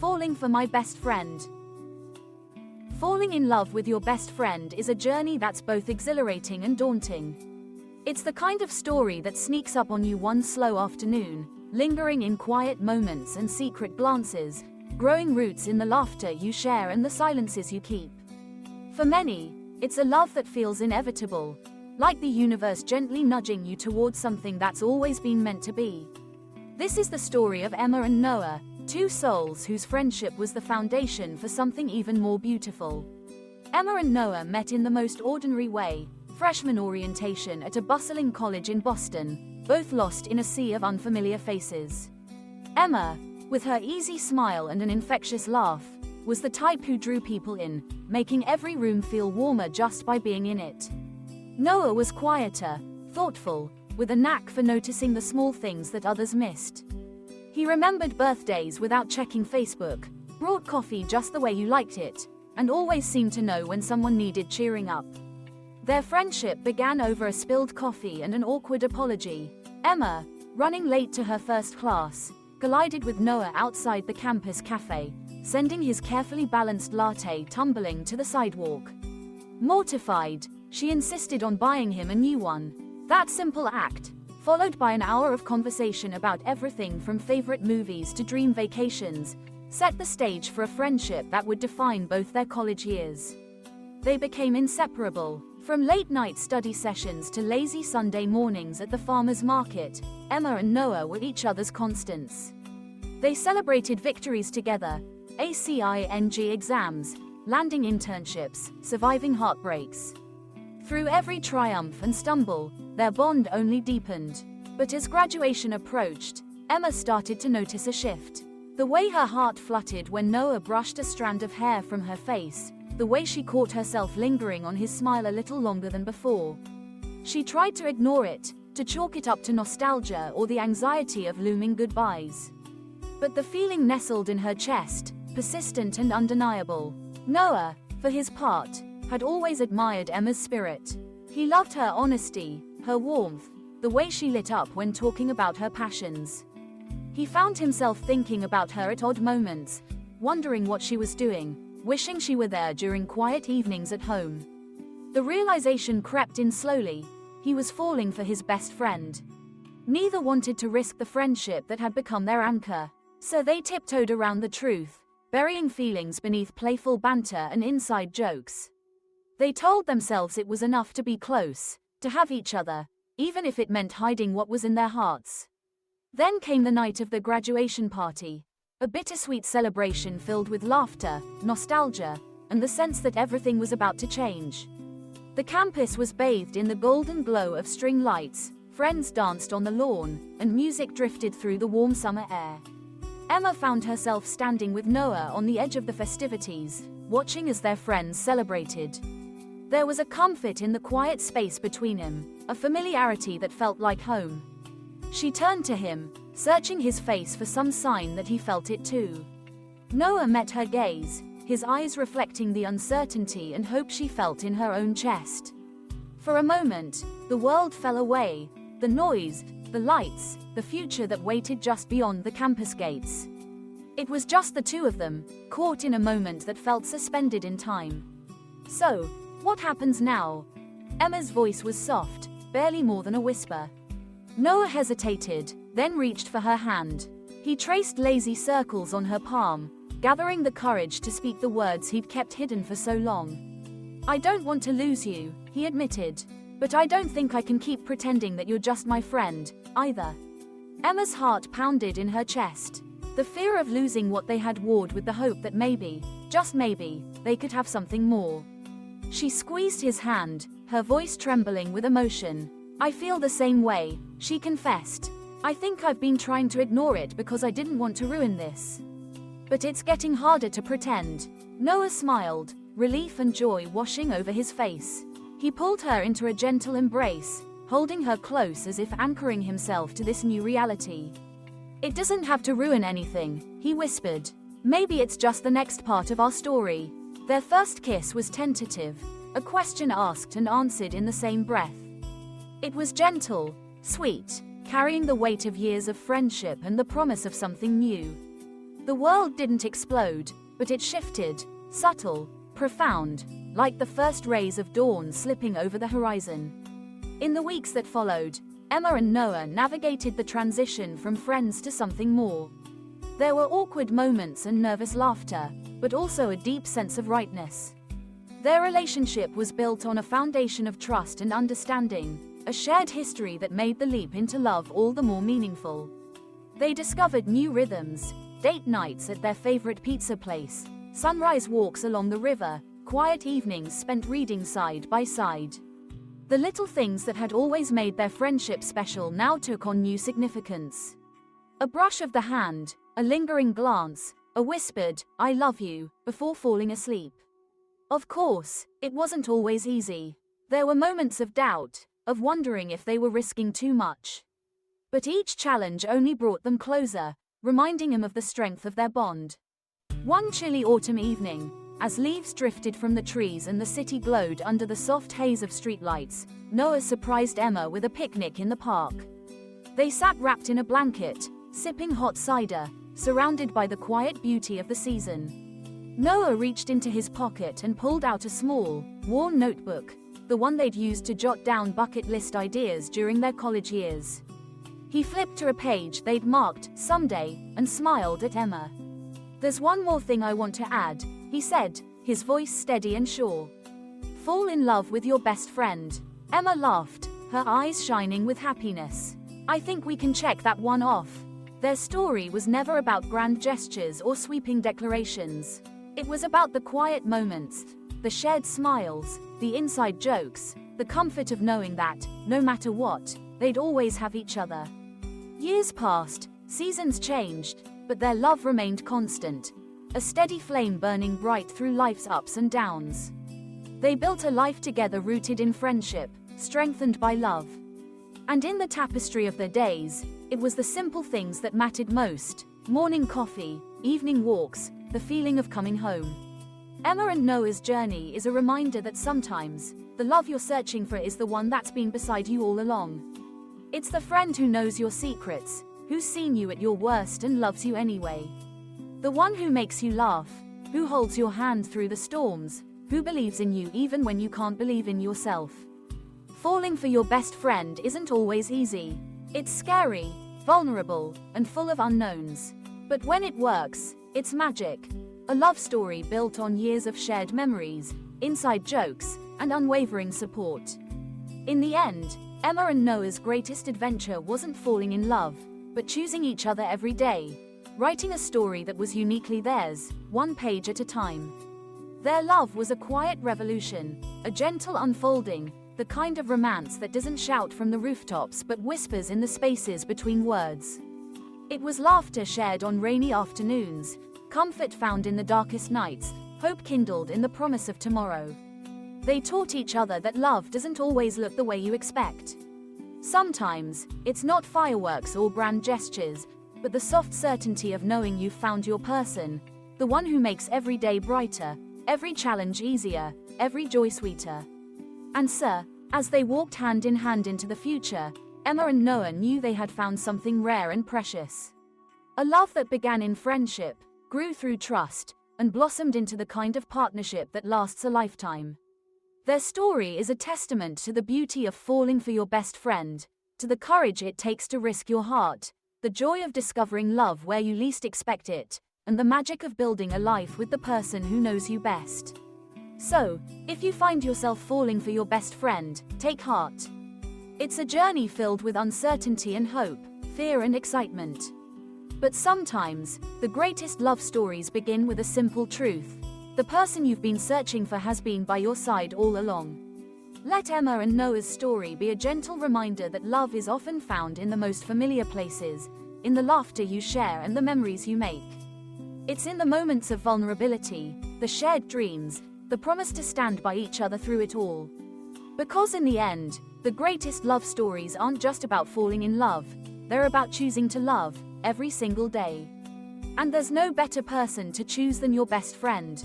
Falling for my best friend. Falling in love with your best friend is a journey that's both exhilarating and daunting. It's the kind of story that sneaks up on you one slow afternoon, lingering in quiet moments and secret glances, growing roots in the laughter you share and the silences you keep. For many, it's a love that feels inevitable, like the universe gently nudging you towards something that's always been meant to be. This is the story of Emma and Noah, two souls whose friendship was the foundation for something even more beautiful. Emma and Noah met in the most ordinary way, freshman orientation at a bustling college in Boston, both lost in a sea of unfamiliar faces. Emma, with her easy smile and an infectious laugh, was the type who drew people in, making every room feel warmer just by being in it. Noah was quieter, thoughtful, with a knack for noticing the small things that others missed. He remembered birthdays without checking Facebook, brought coffee just the way you liked it, and always seemed to know when someone needed cheering up. Their friendship began over a spilled coffee and an awkward apology. Emma, running late to her first class, collided with Noah outside the campus cafe, sending his carefully balanced latte tumbling to the sidewalk. Mortified, she insisted on buying him a new one. That simple act, followed by an hour of conversation about everything from favorite movies to dream vacations, set the stage for a friendship that would define both their college years. They became inseparable. From late-night study sessions to lazy Sunday mornings at the farmer's market, Emma and Noah were each other's constants. They celebrated victories together, ACING exams, landing internships, surviving heartbreaks. Through every triumph and stumble, their bond only deepened. But as graduation approached, Emma started to notice a shift. The way her heart fluttered when Noah brushed a strand of hair from her face, the way she caught herself lingering on his smile a little longer than before. She tried to ignore it, to chalk it up to nostalgia or the anxiety of looming goodbyes. But the feeling nestled in her chest, persistent and undeniable. Noah, for his part, had always admired Emma's spirit. He loved her honesty, her warmth, the way she lit up when talking about her passions. He found himself thinking about her at odd moments, wondering what she was doing, wishing she were there during quiet evenings at home. The realization crept in slowly: he was falling for his best friend. Neither wanted to risk the friendship that had become their anchor, so they tiptoed around the truth, burying feelings beneath playful banter and inside jokes. They told themselves it was enough to be close, to have each other, even if it meant hiding what was in their hearts. Then came the night of the graduation party, a bittersweet celebration filled with laughter, nostalgia, and the sense that everything was about to change. The campus was bathed in the golden glow of string lights, friends danced on the lawn, and music drifted through the warm summer air. Emma found herself standing with Noah on the edge of the festivities, watching as their friends celebrated. There was a comfort in the quiet space between them, a familiarity that felt like home. She turned to him, searching his face for some sign that he felt it too. Noah met her gaze, his eyes reflecting the uncertainty and hope she felt in her own chest. For a moment, the world fell away, the noise, the lights, the future that waited just beyond the campus gates. It was just the two of them, caught in a moment that felt suspended in time. So, what happens now? Emma's voice was soft, barely more than a whisper. Noah hesitated, then reached for her hand. He traced lazy circles on her palm, gathering the courage to speak the words he'd kept hidden for so long. "I don't want to lose you," he admitted, "but I don't think I can keep pretending that you're just my friend, either." Emma's heart pounded in her chest. The fear of losing what they had warred with the hope that maybe, just maybe, they could have something more. She squeezed his hand, her voice trembling with emotion. "I feel the same way," she confessed. "I think I've been trying to ignore it because I didn't want to ruin this. But it's getting harder to pretend." Noah smiled, relief and joy washing over his face. He pulled her into a gentle embrace, holding her close as if anchoring himself to this new reality. "It doesn't have to ruin anything," he whispered. "Maybe it's just the next part of our story." Their first kiss was tentative, a question asked and answered in the same breath. It was gentle, sweet, carrying the weight of years of friendship and the promise of something new. The world didn't explode, but it shifted, subtle, profound, like the first rays of dawn slipping over the horizon. In the weeks that followed, Emma and Noah navigated the transition from friends to something more. There were awkward moments and nervous laughter, but also a deep sense of rightness. Their relationship was built on a foundation of trust and understanding, a shared history that made the leap into love all the more meaningful. They discovered new rhythms, date nights at their favorite pizza place, sunrise walks along the river, quiet evenings spent reading side by side. The little things that had always made their friendship special now took on new significance. A brush of the hand, a lingering glance, a whispered, "I love you," before falling asleep. Of course, it wasn't always easy. There were moments of doubt, of wondering if they were risking too much. But each challenge only brought them closer, reminding them of the strength of their bond. One chilly autumn evening, as leaves drifted from the trees and the city glowed under the soft haze of streetlights, Noah surprised Emma with a picnic in the park. They sat wrapped in a blanket, sipping hot cider, surrounded by the quiet beauty of the season. Noah reached into his pocket and pulled out a small, worn notebook, the one they'd used to jot down bucket list ideas during their college years. He flipped to a page they'd marked, "Someday," and smiled at Emma. "There's one more thing I want to add," he said, his voice steady and sure. "Fall in love with your best friend." Emma laughed, her eyes shining with happiness. "I think we can check that one off." Their story was never about grand gestures or sweeping declarations. It was about the quiet moments, the shared smiles, the inside jokes, the comfort of knowing that, no matter what, they'd always have each other. Years passed, seasons changed, but their love remained constant, a steady flame burning bright through life's ups and downs. They built a life together rooted in friendship, strengthened by love. And in the tapestry of their days, it was the simple things that mattered most: morning coffee, evening walks, the feeling of coming home. Emma and Noah's journey is a reminder that sometimes, the love you're searching for is the one that's been beside you all along. It's the friend who knows your secrets, who's seen you at your worst and loves you anyway. The one who makes you laugh, who holds your hand through the storms, who believes in you even when you can't believe in yourself. Falling for your best friend isn't always easy. It's scary, vulnerable, and full of unknowns. But when it works, it's magic. A love story built on years of shared memories, inside jokes, and unwavering support. In the end, Emma and Noah's greatest adventure wasn't falling in love, but choosing each other every day, writing a story that was uniquely theirs, one page at a time. Their love was a quiet revolution, a gentle unfolding, the kind of romance that doesn't shout from the rooftops but whispers in the spaces between words. It was laughter shared on rainy afternoons, comfort found in the darkest nights, hope kindled in the promise of tomorrow. They taught each other that love doesn't always look the way you expect. Sometimes, it's not fireworks or grand gestures, but the soft certainty of knowing you've found your person, the one who makes every day brighter, every challenge easier, every joy sweeter. And so, as they walked hand in hand into the future, Emma and Noah knew they had found something rare and precious. A love that began in friendship, grew through trust, and blossomed into the kind of partnership that lasts a lifetime. Their story is a testament to the beauty of falling for your best friend, to the courage it takes to risk your heart, the joy of discovering love where you least expect it, and the magic of building a life with the person who knows you best. So, if you find yourself falling for your best friend, take heart. It's a journey filled with uncertainty and hope, fear and excitement. But sometimes, the greatest love stories begin with a simple truth. The person you've been searching for has been by your side all along. Let Emma and Noah's story be a gentle reminder that love is often found in the most familiar places, in the laughter you share and the memories you make. It's in the moments of vulnerability, the shared dreams, the promise to stand by each other through it all. Because in the end, the greatest love stories aren't just about falling in love, they're about choosing to love, every single day. And there's no better person to choose than your best friend.